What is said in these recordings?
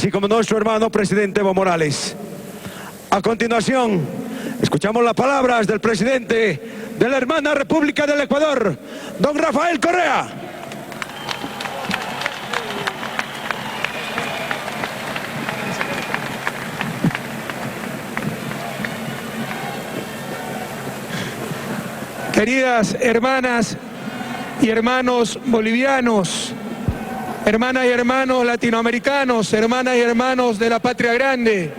así como nuestro hermano presidente Evo Morales. A continuación, escuchamos las palabras del presidente de la hermana República del Ecuador, don Rafael Correa. Queridas hermanas y hermanos bolivianos, hermanas y hermanos latinoamericanos, hermanas y hermanos de la patria grande,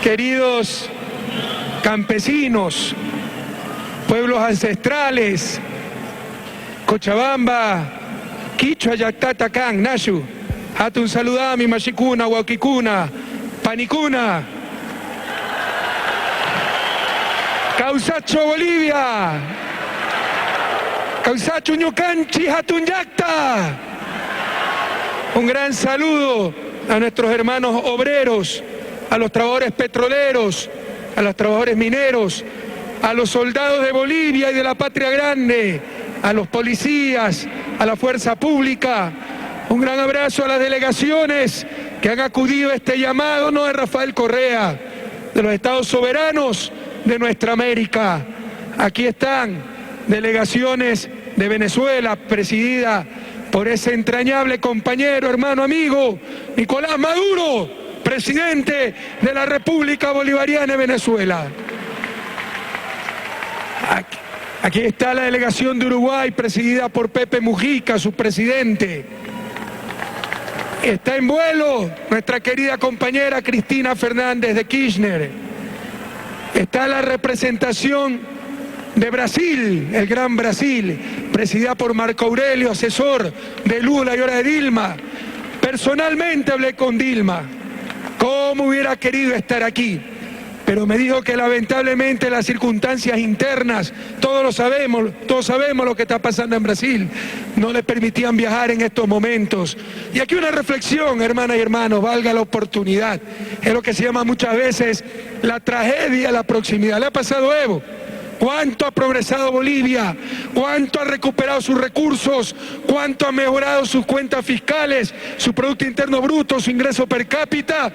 queridos campesinos, pueblos ancestrales, Cochabamba, Quichua, Yactata, Can, Nashu, Hatun Saludami, Mashikuna, Huaquicuna, Panicuna, Causacho Bolivia, Causacho Ñucanchi, Hatun Yacta. Un gran saludo a nuestros hermanos obreros, a los trabajadores petroleros, a los trabajadores mineros, a los soldados de Bolivia y de la patria grande, a los policías, a la fuerza pública. Un gran abrazo a las delegaciones que han acudido a este llamado, no de Rafael Correa, de los estados soberanos de nuestra América. Aquí están delegaciones de Venezuela, presidida por ese entrañable compañero, hermano, amigo, Nicolás Maduro, presidente de la República Bolivariana de Venezuela. Aquí está la delegación de Uruguay, presidida por Pepe Mujica, su presidente. Está en vuelo nuestra querida compañera Cristina Fernández de Kirchner. Está la representación de Brasil, el gran Brasil, presidida por Marco Aurelio, asesor de Lula y ahora de Dilma. Personalmente hablé con Dilma. ¿Cómo hubiera querido estar aquí? Pero me dijo que lamentablemente las circunstancias internas, todos sabemos lo que está pasando en Brasil, no le permitían viajar en estos momentos. Y aquí una reflexión, hermanas y hermanos, valga la oportunidad. Es lo que se llama muchas veces la tragedia, la proximidad. Le ha pasado a Evo. ¿Cuánto ha progresado Bolivia? ¿Cuánto ha recuperado sus recursos? ¿Cuánto ha mejorado sus cuentas fiscales, su Producto Interno Bruto, su ingreso per cápita?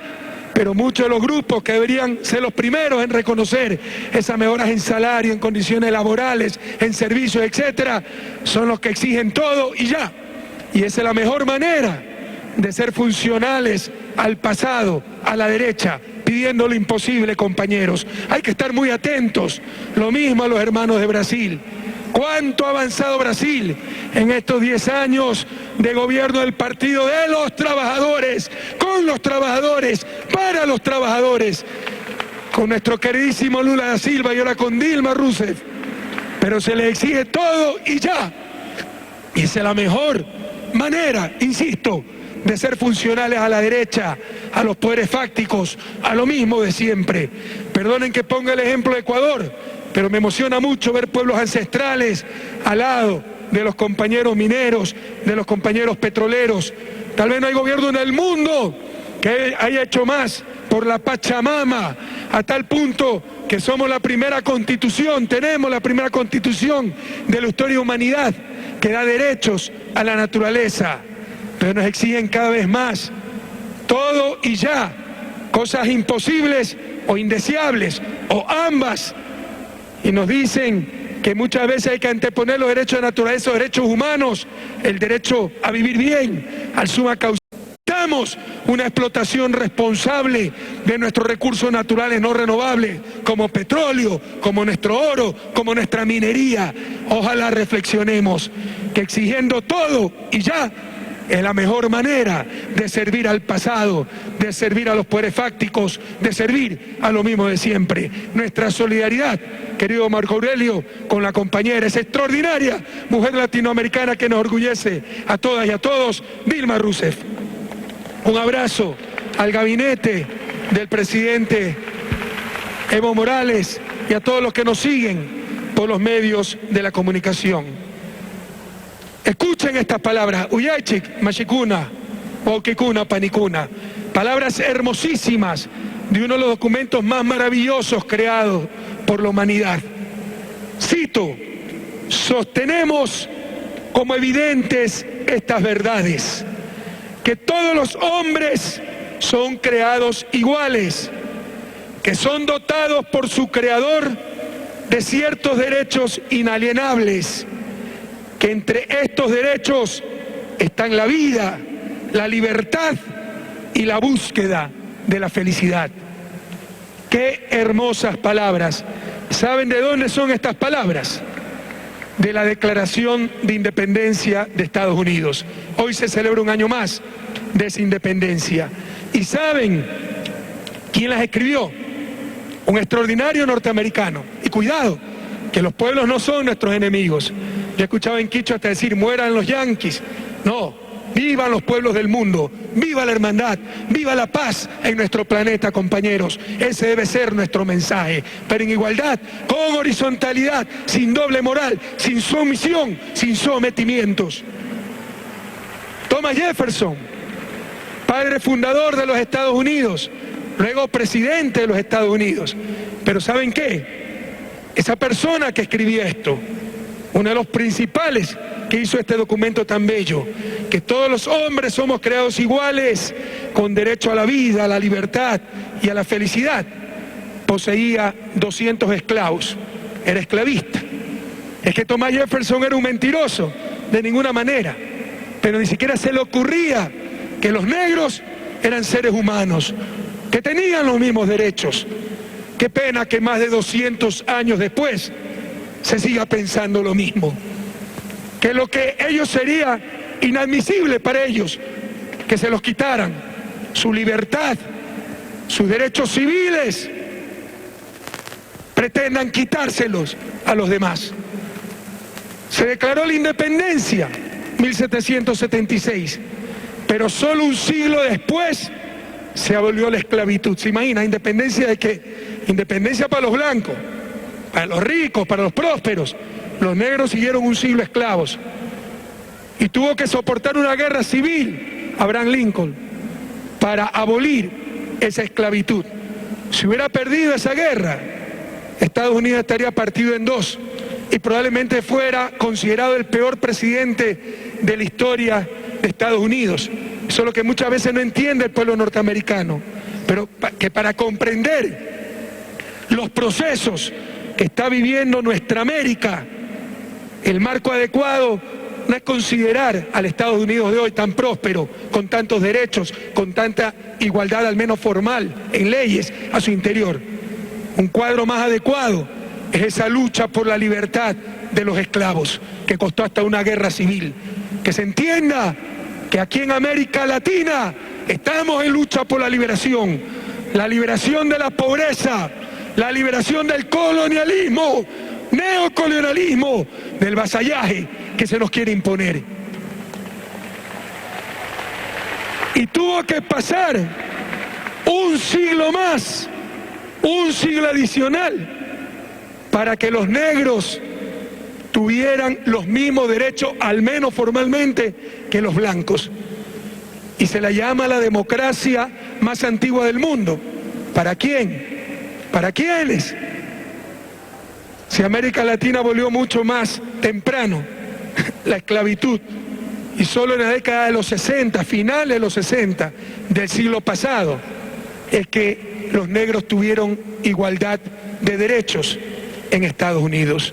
Pero muchos de los grupos que deberían ser los primeros en reconocer esas mejoras en salario, en condiciones laborales, en servicios, etcétera, son los que exigen todo y ya. Y esa es la mejor manera de ser funcionales al pasado, a la derecha, pidiendo lo imposible, compañeros. Hay que estar muy atentos. Lo mismo a los hermanos de Brasil. ¿Cuánto ha avanzado Brasil en estos 10 años de gobierno del Partido de los Trabajadores, con los trabajadores, para los trabajadores, con nuestro queridísimo Lula da Silva y ahora con Dilma Rousseff? Pero se le exige todo y ya. Y esa es la mejor manera, insisto, de ser funcionales a la derecha, a los poderes fácticos, a lo mismo de siempre. Perdonen que ponga el ejemplo de Ecuador, pero me emociona mucho ver pueblos ancestrales al lado de los compañeros mineros, de los compañeros petroleros. Tal vez no hay gobierno en el mundo que haya hecho más por la Pachamama, a tal punto que somos la primera constitución, tenemos la primera constitución de la historia de humanidad que da derechos a la naturaleza. Pero nos exigen cada vez más, todo y ya, cosas imposibles o indeseables, o ambas. Y nos dicen que muchas veces hay que anteponer los derechos de naturaleza, los derechos humanos, el derecho a vivir bien, al suma causa. Necesitamos una explotación responsable de nuestros recursos naturales no renovables, como petróleo, como nuestro oro, como nuestra minería. Ojalá reflexionemos que exigiendo todo y ya es la mejor manera de servir al pasado, de servir a los poderes fácticos, de servir a lo mismo de siempre. Nuestra solidaridad, querido Marco Aurelio, con la compañera, esa extraordinaria mujer latinoamericana que nos orgullece a todas y a todos, Dilma Rousseff. Un abrazo al gabinete del presidente Evo Morales y a todos los que nos siguen por los medios de la comunicación. Escuchen estas palabras, Uyaychik, Mashikuna, Huaquicuna, Panicuna, palabras hermosísimas de uno de los documentos más maravillosos creados por la humanidad. Cito, sostenemos como evidentes estas verdades. que todos los hombres son creados iguales, que son dotados por su creador de ciertos derechos inalienables, que entre estos derechos están la vida, la libertad y la búsqueda de la felicidad. ¡Qué hermosas palabras! ¿Saben de dónde son estas palabras? De la Declaración de Independencia de Estados Unidos. Hoy se celebra un año más de esa independencia. ¿Y saben quién las escribió? Un extraordinario norteamericano. Y cuidado, que los pueblos no son nuestros enemigos. Yo escuchaba en Quicho hasta decir, mueran los yanquis. No, vivan los pueblos del mundo, viva la hermandad, viva la paz en nuestro planeta, compañeros. Ese debe ser nuestro mensaje, pero en igualdad, con horizontalidad, sin doble moral, sin sumisión, sin sometimientos. Thomas Jefferson, padre fundador de los Estados Unidos, luego presidente de los Estados Unidos. Pero ¿saben qué? Esa persona que escribía esto, uno de los principales que hizo este documento tan bello, que todos los hombres somos creados iguales, con derecho a la vida, a la libertad y a la felicidad, poseía 200 esclavos, era esclavista. Es que Thomas Jefferson era un mentiroso, de ninguna manera, pero ni siquiera se le ocurría que los negros eran seres humanos, que tenían los mismos derechos. Qué pena que más de 200 años después se siga pensando lo mismo, que lo que ellos sería inadmisible para ellos, que se los quitaran, su libertad, sus derechos civiles, pretendan quitárselos a los demás. Se declaró la independencia, 1776, pero solo un siglo después se abolió la esclavitud. ¿Se imagina? ¿Independencia de qué? Independencia para los blancos, para los ricos, para los prósperos. Los negros siguieron un siglo esclavos y tuvo que soportar una guerra civil, Abraham Lincoln, para abolir esa esclavitud. Si hubiera perdido esa guerra, Estados Unidos estaría partido en dos y probablemente fuera considerado el peor presidente de la historia de Estados Unidos. Eso es lo que muchas veces no entiende el pueblo norteamericano, pero que para comprender los procesos que está viviendo nuestra América, el marco adecuado no es considerar al Estados Unidos de hoy tan próspero, con tantos derechos, con tanta igualdad al menos formal en leyes a su interior. Un cuadro más adecuado es esa lucha por la libertad de los esclavos, que costó hasta una guerra civil. Que se entienda que aquí en América Latina estamos en lucha por la liberación de la pobreza, la liberación del colonialismo, neocolonialismo, del vasallaje que se nos quiere imponer. Y tuvo que pasar un siglo más, un siglo adicional, para que los negros tuvieran los mismos derechos, al menos formalmente, que los blancos. Y se la llama la democracia más antigua del mundo. ¿Para quién? ¿Para quiénes? Si América Latina abolió mucho más temprano la esclavitud, y solo en la década de los 60, finales de los 60 del siglo pasado, es que los negros tuvieron igualdad de derechos en Estados Unidos.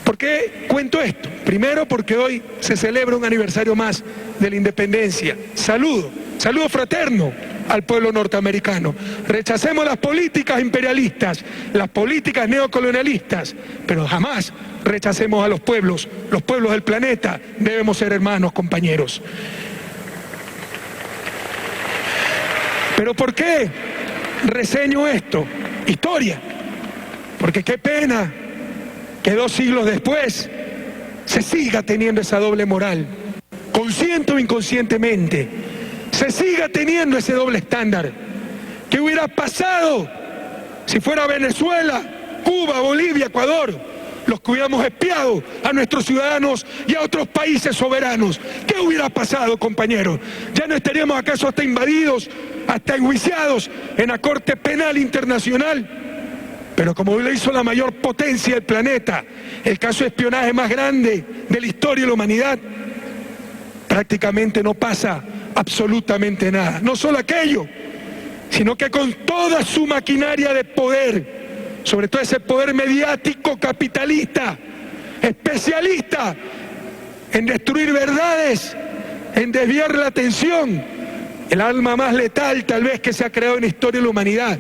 ¿Por qué cuento esto? Primero, porque hoy se celebra un aniversario más de la independencia. Saludo fraterno al pueblo norteamericano. Rechacemos las políticas imperialistas, las políticas neocolonialistas, pero jamás rechacemos a los pueblos del planeta. Debemos ser hermanos, compañeros. ¿Pero por qué reseño esto? Historia. Porque qué pena que 2 siglos después se siga teniendo esa doble moral, consciente o inconscientemente, se siga teniendo ese doble estándar. ¿Qué hubiera pasado si fuera Venezuela, Cuba, Bolivia, Ecuador, los que hubiéramos espiado a nuestros ciudadanos y a otros países soberanos? ¿Qué hubiera pasado, compañeros? ¿Ya no estaríamos acaso hasta invadidos, hasta enjuiciados en la Corte Penal Internacional? Pero como lo hizo la mayor potencia del planeta, el caso de espionaje más grande de la historia de la humanidad, prácticamente no pasa absolutamente nada. No solo aquello, sino que con toda su maquinaria de poder, sobre todo ese poder mediático capitalista, especialista en destruir verdades, en desviar la atención, el arma más letal tal vez que se ha creado en la historia de la humanidad.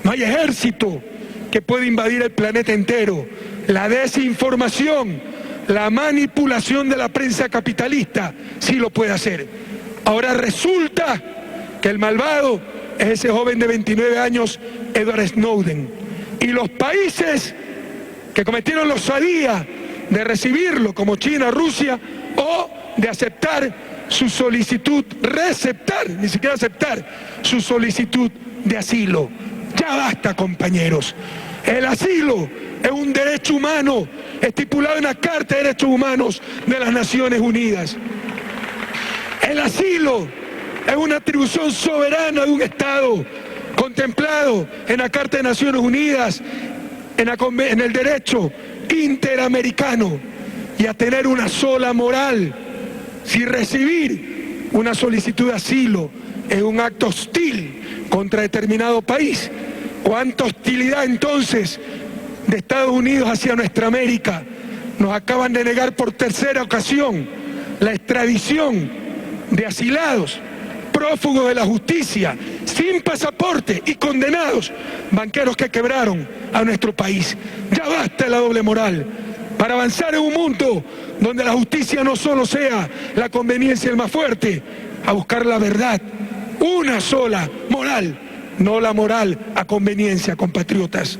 No hay ejército que pueda invadir el planeta entero. La desinformación, la manipulación de la prensa capitalista sí lo puede hacer. Ahora resulta que el malvado es ese joven de 29 años, Edward Snowden. Y los países que cometieron la osadía de recibirlo, como China, Rusia, o de aceptar su solicitud, ni siquiera aceptar su solicitud de asilo. Ya basta, compañeros. El asilo es un derecho humano estipulado en la Carta de Derechos Humanos de las Naciones Unidas. El asilo es una atribución soberana de un Estado, contemplado en la Carta de Naciones Unidas, en el derecho interamericano, y a tener una sola moral. Si recibir una solicitud de asilo es un acto hostil contra determinado país, ¿cuánta hostilidad entonces de Estados Unidos hacia nuestra América? Nos acaban de negar por tercera ocasión la extradición de asilados, prófugos de la justicia, sin pasaporte y condenados, banqueros que quebraron a nuestro país. Ya basta de la doble moral, para avanzar en un mundo donde la justicia no solo sea la conveniencia del más fuerte, a buscar la verdad, una sola moral, no la moral a conveniencia, compatriotas.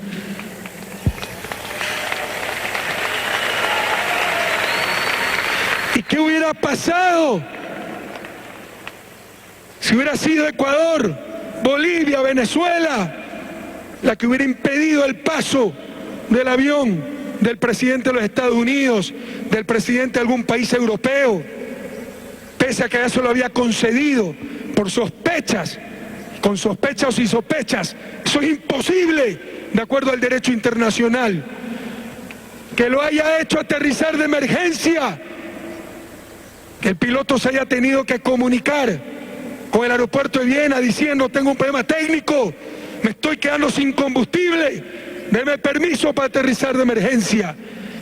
¿Y qué hubiera pasado si hubiera sido Ecuador, Bolivia, Venezuela la que hubiera impedido el paso del avión del presidente de los Estados Unidos, del presidente de algún país europeo, pese a que eso lo había concedido por sospechas, con sospechas y sospechas? Eso es imposible de acuerdo al derecho internacional. Que lo haya hecho aterrizar de emergencia, que el piloto se haya tenido que comunicar con el aeropuerto de Viena diciendo: tengo un problema técnico, me estoy quedando sin combustible, deme permiso para aterrizar de emergencia,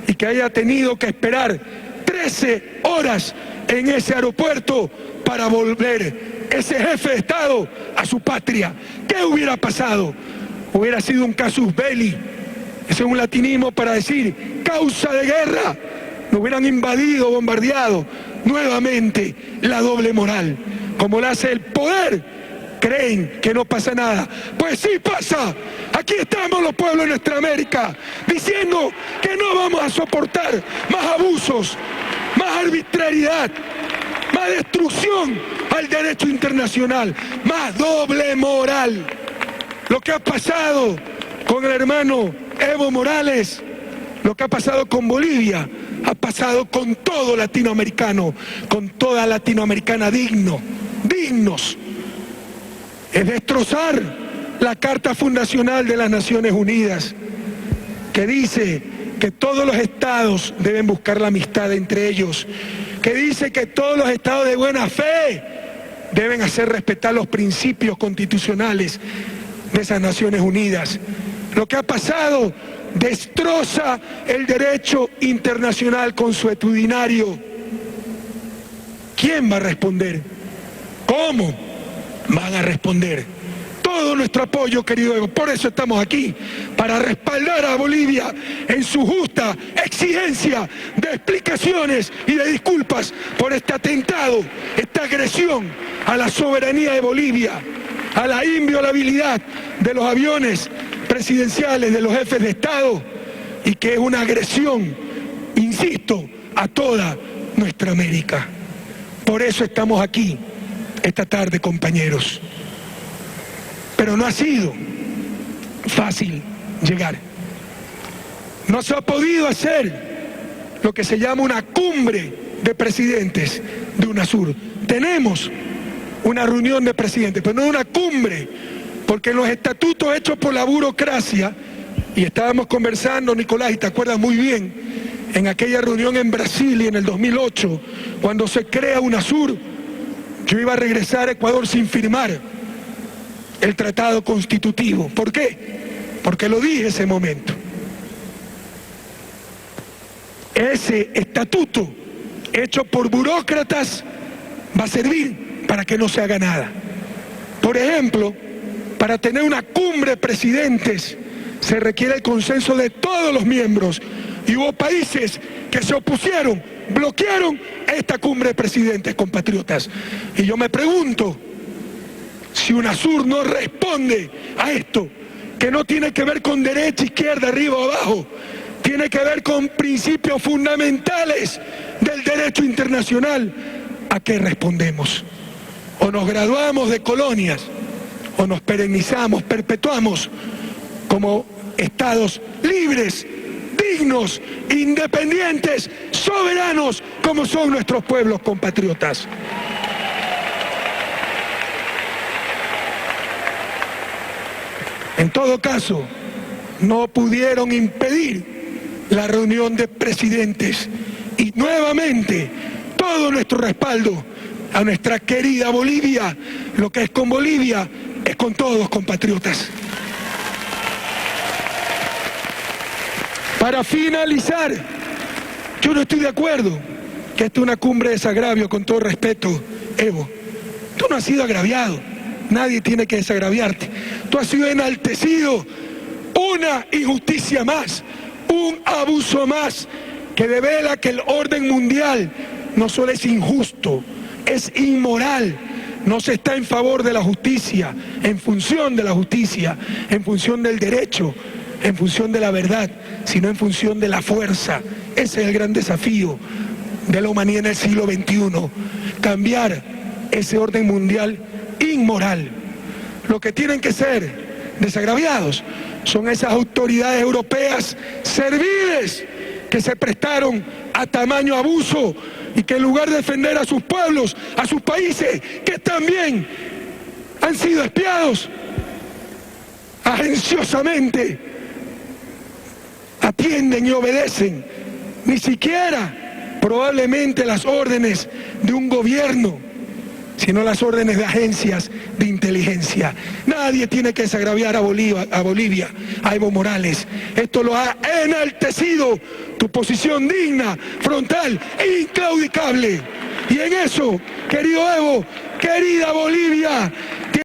y que haya tenido que esperar 13 horas en ese aeropuerto para volver ese jefe de Estado a su patria. ¿Qué hubiera pasado? Hubiera sido un casus belli, ese es un latinismo para decir causa de guerra. Nos hubieran invadido, bombardeado nuevamente. La doble moral, como la hace el poder. Creen que no pasa nada. Pues sí pasa. Aquí estamos los pueblos de nuestra América diciendo que no vamos a soportar más abusos, más arbitrariedad, más destrucción al derecho internacional, más doble moral. Lo que ha pasado con el hermano Evo Morales, lo que ha pasado con Bolivia, ha pasado con todo latinoamericano, con toda latinoamericana dignos. Es destrozar la Carta Fundacional de las Naciones Unidas, que dice que todos los estados deben buscar la amistad entre ellos, que dice que todos los estados de buena fe deben hacer respetar los principios constitucionales de esas Naciones Unidas. Lo que ha pasado destroza el derecho internacional consuetudinario. ¿Quién va a responder? ¿Cómo van a responder? Todo nuestro apoyo, querido Evo. Por eso estamos aquí, para respaldar a Bolivia en su justa exigencia de explicaciones y de disculpas por este atentado, esta agresión a la soberanía de Bolivia, a la inviolabilidad de los aviones presidenciales, de los jefes de Estado, y que es una agresión, insisto, a toda nuestra América. Por eso estamos aquí esta tarde, compañeros. Pero no ha sido fácil llegar. No se ha podido hacer lo que se llama una cumbre de presidentes de UNASUR. Tenemos una reunión de presidentes, pero no una cumbre, porque en los estatutos hechos por la burocracia, y estábamos conversando, Nicolás, y te acuerdas muy bien, en aquella reunión en Brasilia en el 2008, cuando se crea UNASUR, yo iba a regresar a Ecuador sin firmar el tratado constitutivo. ¿Por qué? Porque lo dije ese momento. Ese estatuto hecho por burócratas va a servir para que no se haga nada. Por ejemplo, para tener una cumbre de presidentes se requiere el consenso de todos los miembros, y hubo países que se opusieron, bloquearon esta cumbre de presidentes, compatriotas. Y yo me pregunto, si UNASUR no responde a esto, que no tiene que ver con derecha, izquierda, arriba o abajo, tiene que ver con principios fundamentales del derecho internacional, ¿a qué respondemos? O nos graduamos de colonias, o nos perennizamos, perpetuamos como estados libres, dignos, independientes, soberanos, como son nuestros pueblos, compatriotas. En todo caso, no pudieron impedir la reunión de presidentes, y nuevamente todo nuestro respaldo a nuestra querida Bolivia. Lo que es con Bolivia es con todos, compatriotas. Para finalizar, yo no estoy de acuerdo que esta es una cumbre de desagravio, con todo respeto, Evo. Tú no has sido agraviado, nadie tiene que desagraviarte. Tú has sido enaltecido, una injusticia más, un abuso más, que devela que el orden mundial no solo es injusto, es inmoral. No se está en favor de la justicia, en función de la justicia, en función del derecho, en función de la verdad, sino en función de la fuerza. Ese es el gran desafío de la humanidad en el siglo XXI, cambiar ese orden mundial inmoral. Lo que tienen que ser desagraviados son esas autoridades europeas serviles que se prestaron a tamaño abuso, y que en lugar de defender a sus pueblos, a sus países, que también han sido espiados, agenciosamente atienden y obedecen ni siquiera probablemente las órdenes de un gobierno, sino las órdenes de agencias de inteligencia. Nadie tiene que desagraviar a Bolivia, a Evo Morales. Esto lo ha enaltecido tu posición digna, frontal e inclaudicable. Y en eso, querido Evo, querida Bolivia,